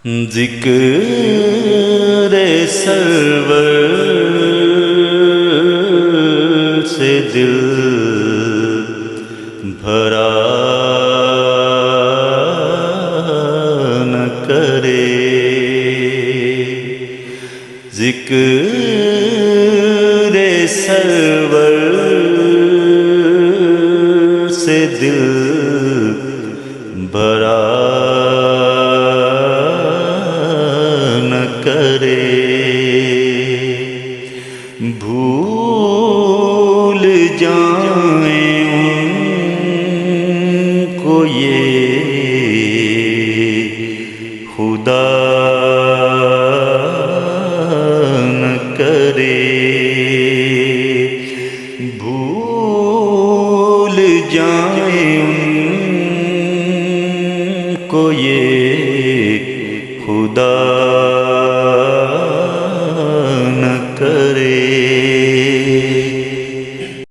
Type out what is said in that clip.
ذکر سرور سے دل بھرا نہ کرے، ذکر سرور سے دل بھرا نہ کرے، بھول جائیں ان کو یہ خدا نہ کرے، بھول جائیں ان کو یہ خدا